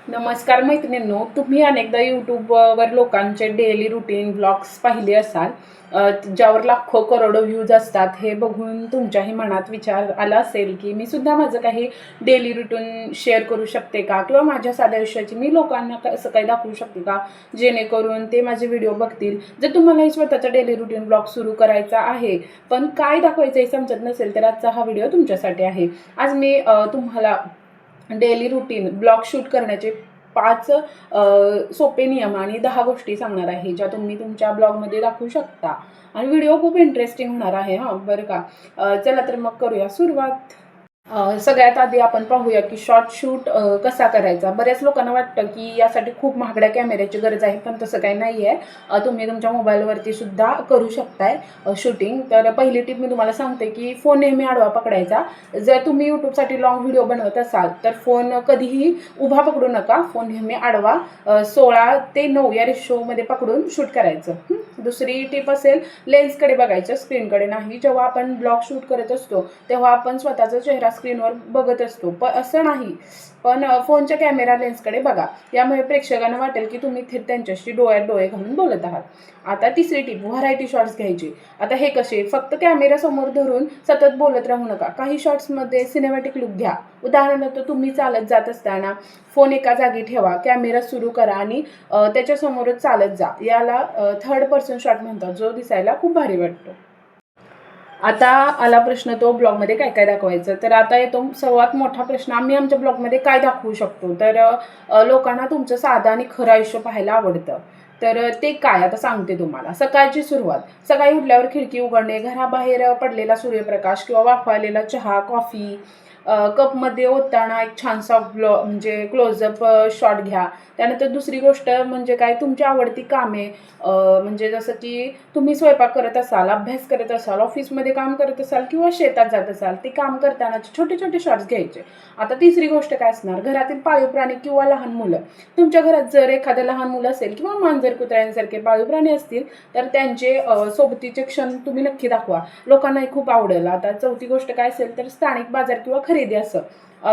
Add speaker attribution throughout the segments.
Speaker 1: नमस्कार मैत्रिणींनो, तुम्ही अनेकदा यूट्यूबवर लोकांचे डेली रुटीन ब्लॉग्स पाहिले असाल, ज्यावर लाखो करोडो व्ह्यूज असतात. हे बघून तुमच्याही मनात विचार आला असेल की मी सुद्धा माझं काही डेली रुटीन शेअर करू शकते का, किंवा माझ्या साध्या आयुष्याची मी लोकांना असं काही दाखवू शकते का, जेणेकरून ते माझे व्हिडिओ बघतील. जर तुम्हालाही स्वतःचा डेली रुटीन ब्लॉग सुरू करायचा आहे, पण काय दाखवायचं हे समजत नसेल, तर आजचा हा व्हिडिओ तुमच्यासाठी आहे. आज मी तुम्हाला डेली रुटीन ब्लॉग शूट करण्याचे 5 सोपे नियम आणि 10 गोष्टी सांगणार आहे, ज्या तुम्ही तुमच्या ब्लॉगमध्ये दाखवू शकता. आणि व्हिडिओ खूप इंटरेस्टिंग होणार आहे बरं का. चला तर मग करूया सुरुवात. सगळ्यात आधी आपण पाहूया की शॉर्ट शूट कसा करायचा. बऱ्याच लोकांना वाटतं की यासाठी खूप महागड्या कॅमेऱ्याची गरज आहे, पण तसं काही नाही आहे. तुम्ही तुमच्या मोबाईलवरती सुद्धा करू शकताय शूटिंग. तर पहिली टिप मी तुम्हाला सांगते की फोन नेहमी आडवा पकडायचा. जर तुम्ही यूट्यूबसाठी लॉंग व्हिडिओ बनवत असाल तर फोन कधीही उभा पकडू नका. फोन नेहमी आडवा 16:9 या रेशोमध्ये पकडून शूट करायचं. दुसरी टिप असेल लेन्सकडे बघायचं, स्क्रीनकडे नाही. जेव्हा आपण ब्लॉग शूट करत असतो तेव्हा आपण स्वतःचा चेहरा स्क्रीनवर बघत असतो, पण असं नाही. पण फोनच्या कॅमेरा लेन्सकडे बघा. यामुळे प्रेक्षकांना वाटेल की तुम्ही थेट त्यांच्याशी डोळ्यात डोळे घालून बोलत आहात. आता तिसरी टिप, व्हरायटी शॉट्स घ्यायचे. आता हे कसे, फक्त कॅमेरा समोर धरून सतत बोलत राहू नका. काही शॉट्समध्ये सिनेमॅटिक लुक घ्या. उदाहरणार्थ तुम्ही चालत जात असताना फोन एका जागी ठेवा, कॅमेरा सुरू करा आणि त्याच्यासमोरच चालत जा. याला थर्ड पर्सन शॉट म्हणतात, जो दिसायला खूप भारी वाटतो. आता आला प्रश्न, तो ब्लॉगमध्ये काय काय दाखवायचं. तर आता येतो सर्वात मोठा प्रश्न, आम्ही आमच्या ब्लॉगमध्ये काय दाखवू शकतो. तर लोकांना तुमचं साधं आणि खरं आयुष्य पाहायला आवडतं. तर ते काय, आता सांगते तुम्हाला. सकाळची सुरुवात, सकाळी उठल्यावर खिडकी उघडणे, घराबाहेर पडलेला सूर्यप्रकाश किंवा वाफाळलेला चहा, कॉफी कपमध्ये ओतताना एक छानसा म्हणजे क्लोजअप शॉट घ्या. त्यानंतर दुसरी गोष्ट म्हणजे काय, तुमची आवडती कामे, म्हणजे जसं की तुम्ही स्वयंपाक करत असाल, अभ्यास करत असाल, ऑफिसमध्ये काम करत असाल किंवा शेतात जात असाल, ते काम करतानाचे छोटे छोटे शॉट्स घ्यायचे. आता तिसरी गोष्ट काय असणार, घरातील पाळीव प्राणी किंवा लहान मुलं. तुमच्या घरात जर एखादं लहान मुलं असेल किंवा मांजर कुत्र्यांसारखे पाळीव प्राणी असतील तर त्यांचे सोबतीचे क्षण तुम्ही नक्की दाखवा. लोकांनाही खूप आवडेल. आता चौथी गोष्ट काय असेल तर स्थानिक बाजार किंवा खरेदी असं.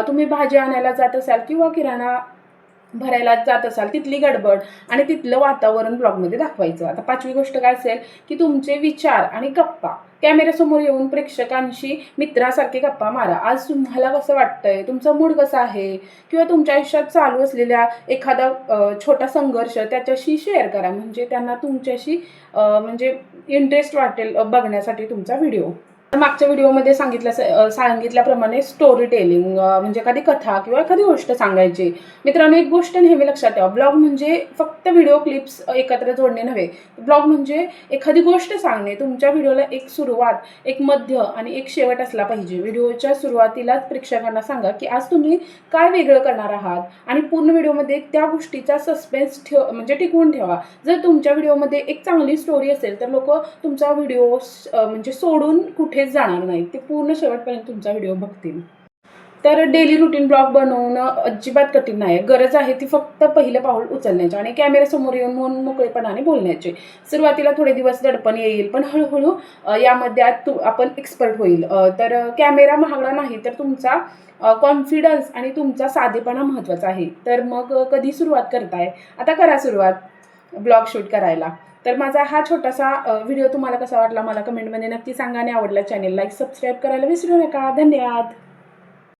Speaker 1: तुम्ही भाजी आणायला जात असाल किंवा किराणा भरायला जात असाल, तिथली गडबड आणि तिथलं वातावरण ब्लॉगमध्ये दाखवायचं. आता पाचवी गोष्ट काय असेल की तुमचे विचार आणि गप्पा. कॅमेऱ्यासमोर येऊन प्रेक्षकांशी मित्रासारखे गप्पा मारा. आज तुम्हाला कसं वाटतंय, तुमचा मूड कसा आहे, किंवा तुमच्या आयुष्यात चालू असलेल्या एखादा छोटा संघर्ष त्याच्याशी शेअर करा. म्हणजे त्यांना तुमच्याशी म्हणजे इंटरेस्ट वाटेल बघण्यासाठी तुमचा व्हिडिओ. मागच्या व्हिडिओमध्ये सांगितल्याप्रमाणे स्टोरी टेलिंग म्हणजे एखादी कथा किंवा एखादी गोष्ट सांगायची. मित्रांनो, एक गोष्ट नेहमी लक्षात ठेवा, ब्लॉग म्हणजे फक्त व्हिडिओ क्लिप्स एकत्र जोडणे नव्हे. ब्लॉग म्हणजे एखादी गोष्ट सांगणे. तुमच्या व्हिडिओला एक सुरुवात, एक मध्य आणि एक शेवट असला पाहिजे. व्हिडिओच्या सुरुवातीलाच प्रेक्षकांना सांगा की आज तुम्ही काय वेगळं करणार आहात, आणि पूर्ण व्हिडिओमध्ये त्या गोष्टीचा सस्पेन्स म्हणजे टिकवून ठेवा. जर तुमच्या व्हिडिओमध्ये एक चांगली स्टोरी असेल तर लोक तुमचा व्हिडिओ म्हणजे सोडून कुठेच जाणार नाही, ते पूर्ण शेवटपर्यंत तुमचा व्हिडिओ बघतील. तर डेली रुटीन ब्लॉग बनवणं अजिबात कठीण नाही. गरज आहे ती फक्त पहिलं पाऊल उचलण्याची आणि कॅमेऱ्यासमोर येऊन मन मोकळेपणाने बोलण्याचे. सुरुवातीला थोडे दिवस दडपण येईल, पण हळूहळू यामध्ये आपण एक्सपर्ट होईल. तर कॅमेरा महागडा नाही, तर तुमचा कॉन्फिडन्स आणि तुमचा साधेपणा महत्त्वाचा आहे. तर मग कधी सुरुवात करताय, आता करा सुरुवात ब्लॉग शूट करायला. तर माझा हा छोटासा व्हिडिओ तुम्हाला कसा वाटला मला कमेंटमध्ये नक्की सांगा, आणि आवडला चॅनेल लाईक सबस्क्राईब करायला विसरू नका. धन्यवाद.